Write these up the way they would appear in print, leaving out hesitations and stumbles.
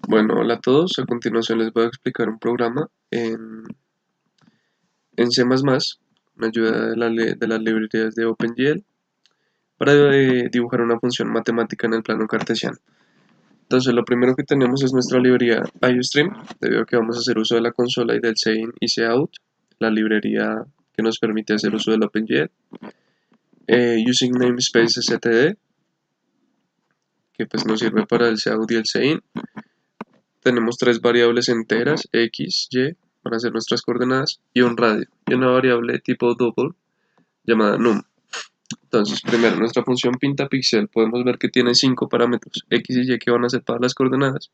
Bueno, hola a todos. A continuación les voy a explicar un programa en C++, con ayuda de las librerías de OpenGL, para dibujar una función matemática en el plano cartesiano. Entonces, lo primero que tenemos es nuestra librería IOStream, debido a que vamos a hacer uso de la consola y del CIN y Cout, la librería que nos permite hacer uso del OpenGL. Using namespace std, que pues nos sirve para el Cout y el CIN. Tenemos tres variables enteras, x, y, van a ser nuestras coordenadas, y un radio, y una variable tipo double llamada num. Entonces, primero, nuestra función pintapixel, podemos ver que tiene 5 parámetros, x y y que van a ser para las coordenadas,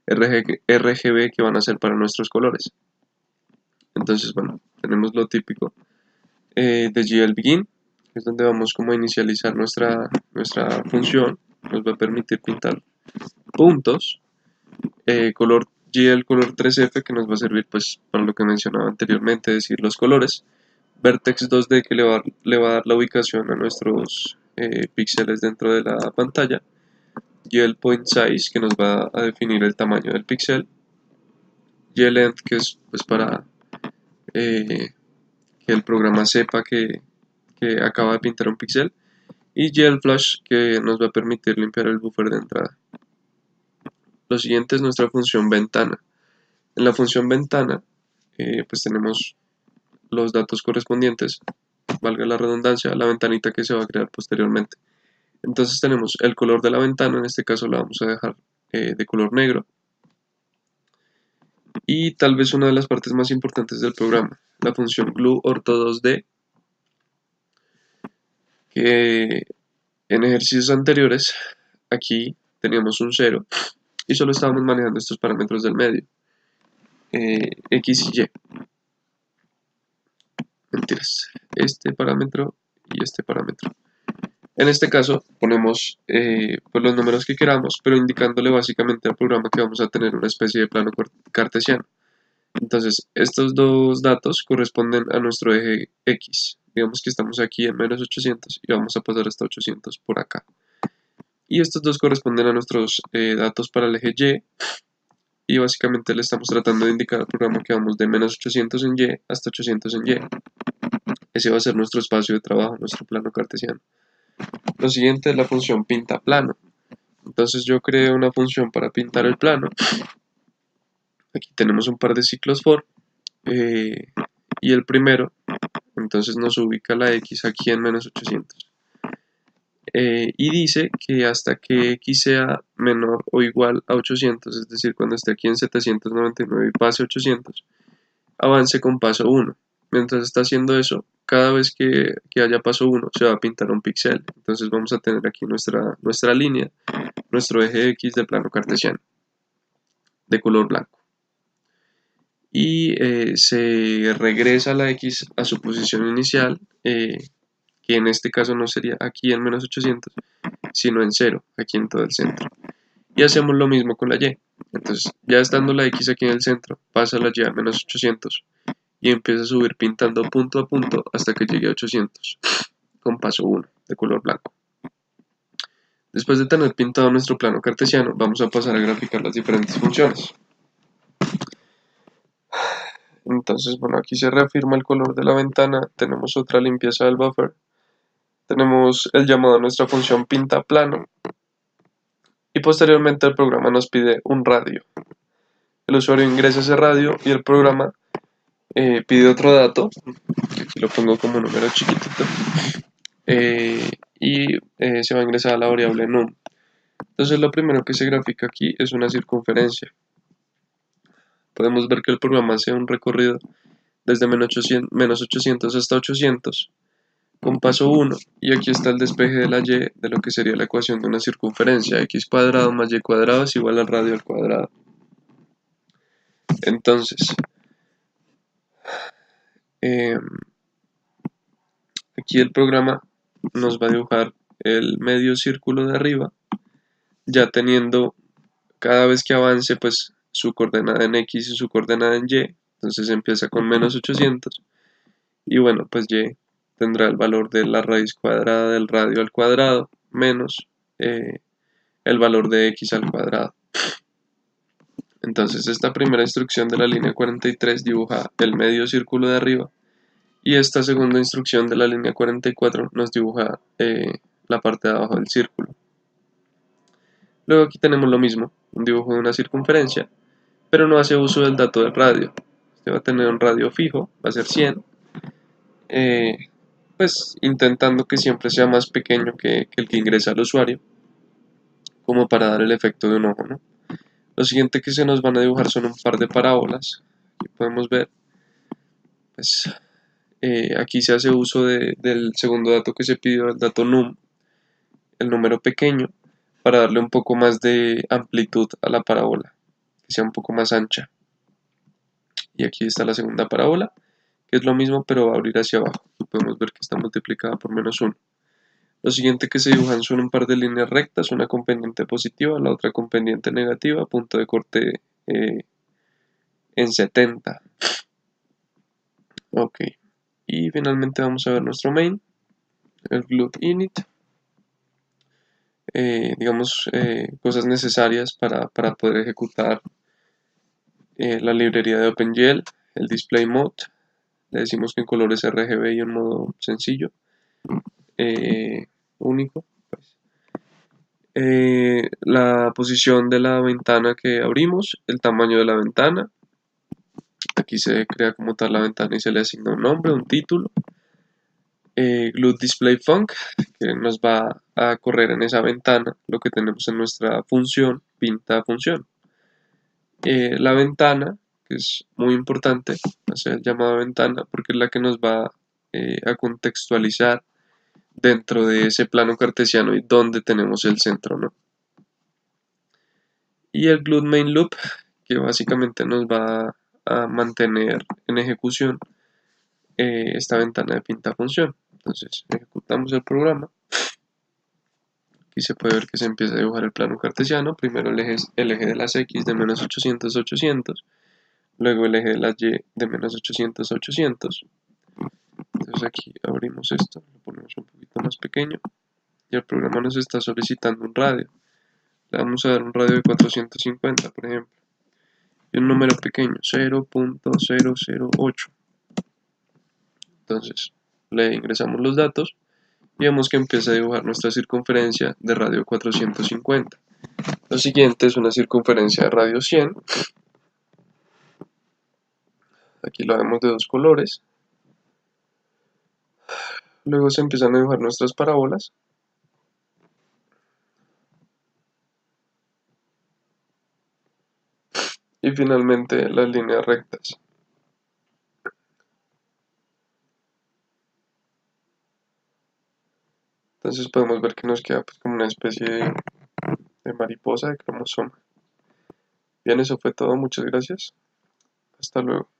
RGB que van a ser para nuestros colores. Entonces, bueno, tenemos lo típico de GLBegin, que es donde vamos como a inicializar nuestra función, nos va a permitir pintar puntos, color GL color 3F que nos va a servir pues para lo que mencionaba anteriormente, es decir, los colores, Vertex 2D que le va a dar la ubicación a nuestros píxeles dentro de la pantalla, GL point size que nos va a definir el tamaño del píxel, GLENGTH que es pues para que el programa sepa que acaba de pintar un píxel, y GLFlash que nos va a permitir limpiar el buffer de entrada. Lo siguiente es nuestra función ventana. En la función ventana pues tenemos los datos correspondientes, valga la redundancia, a la ventanita que se va a crear posteriormente. Entonces tenemos el color de la ventana, en este caso la vamos a dejar de color negro. Y tal vez una de las partes más importantes del programa, la función glueOrtho2D, que en ejercicios anteriores aquí teníamos un 0 y solo estábamos manejando estos parámetros del medio, x y y. Mentiras, este parámetro y este parámetro. En este caso ponemos pues los números que queramos, pero indicándole básicamente al programa que vamos a tener una especie de plano cartesiano. Entonces, estos dos datos corresponden a nuestro eje X. Digamos que estamos aquí en menos 800 y vamos a pasar hasta 800 por acá. Y estos dos corresponden a nuestros datos para el eje Y básicamente le estamos tratando de indicar al programa que vamos de menos 800 en Y hasta 800 en Y. Ese va a ser nuestro espacio de trabajo, nuestro plano cartesiano. Lo siguiente es la función pinta plano. Entonces yo creé una función para pintar el plano. Aquí tenemos un par de ciclos for. Y el primero, entonces nos ubica la x aquí en menos 800. Y dice que hasta que x sea menor o igual a 800, es decir, cuando esté aquí en 799 y pase 800, avance con paso 1. Mientras está haciendo eso, cada vez que haya paso 1 se va a pintar un píxel. Entonces vamos a tener aquí nuestra línea, nuestro eje X de plano cartesiano, de color blanco. Y se regresa la X a su posición inicial, que en este caso no sería aquí en menos 800, sino en 0, aquí en todo el centro. Y hacemos lo mismo con la Y. Entonces, ya estando la X aquí en el centro, pasa la Y a menos 800 y empieza a subir pintando punto a punto hasta que llegue a 800, con paso 1, de color blanco. Después de tener pintado nuestro plano cartesiano, vamos a pasar a graficar las diferentes funciones. Entonces, bueno, aquí se reafirma el color de la ventana, tenemos otra limpieza del buffer, tenemos el llamado a nuestra función pinta plano, y posteriormente el programa nos pide un radio. El usuario ingresa ese radio y el programa pide otro dato, que aquí lo pongo como número chiquitito, y se va a ingresar a la variable num. Entonces lo primero que se grafica aquí es una circunferencia. Podemos ver que el programa hace un recorrido desde menos 800 hasta 800 con paso 1, y aquí está el despeje de la y de lo que sería la ecuación de una circunferencia, x cuadrado más y cuadrado es igual al radio al cuadrado. Entonces, aquí el programa nos va a dibujar el medio círculo de arriba, ya teniendo cada vez que avance pues su coordenada en x y su coordenada en y. Entonces empieza con menos 800 y bueno, pues y tendrá el valor de la raíz cuadrada del radio al cuadrado menos el valor de x al cuadrado. Entonces esta primera instrucción de la línea 43 dibuja el medio círculo de arriba y esta segunda instrucción de la línea 44 nos dibuja la parte de abajo del círculo. Luego aquí tenemos lo mismo, un dibujo de una circunferencia, pero no hace uso del dato del radio. Este va a tener un radio fijo, va a ser 100, pues intentando que siempre sea más pequeño que el que ingresa al usuario, como para dar el efecto de un ojo, ¿no? Lo siguiente que se nos van a dibujar son un par de parábolas. Aquí podemos ver, pues aquí se hace uso del segundo dato que se pidió, el dato num, el número pequeño, para darle un poco más de amplitud a la parábola, que sea un poco más ancha. Y aquí está la segunda parábola, que es lo mismo pero va a abrir hacia abajo. Y podemos ver que está multiplicada por -1. Lo siguiente que se dibujan son un par de líneas rectas, una con pendiente positiva, la otra con pendiente negativa, punto de corte en 70. Ok. Y finalmente vamos a ver nuestro main, el glue init. Digamos, cosas necesarias para poder ejecutar la librería de OpenGL, el display mode, le decimos que en colores RGB y en modo sencillo, único, pues. La posición de la ventana que abrimos, el tamaño de la ventana, aquí se crea como tal la ventana y se le asigna un nombre, un título, glue display func, que nos va a correr en esa ventana lo que tenemos en nuestra función, pinta función. La ventana, que es muy importante, va a ser llamada ventana porque es la que nos va a contextualizar dentro de ese plano cartesiano y donde tenemos el centro, ¿no? Y el glue main loop, que básicamente nos va a mantener en ejecución esta ventana de pinta función. Entonces ejecutamos el programa. Aquí se puede ver que se empieza a dibujar el plano cartesiano. Primero el eje de las X de -800, 800. Luego el eje de las Y de -800, 800. Entonces aquí abrimos esto, lo ponemos un poquito más pequeño. Y el programa nos está solicitando un radio. Le vamos a dar un radio de 450, por ejemplo. Y un número pequeño, 0.008. Entonces le ingresamos los datos y vemos que empieza a dibujar nuestra circunferencia de radio 450. Lo siguiente es una circunferencia de radio 100. Aquí lo vemos de dos colores. Luego se empiezan a dibujar nuestras parábolas. Y finalmente las líneas rectas. Entonces podemos ver que nos queda pues como una especie de mariposa de cromosoma. Bien, eso fue todo. Muchas gracias. Hasta luego.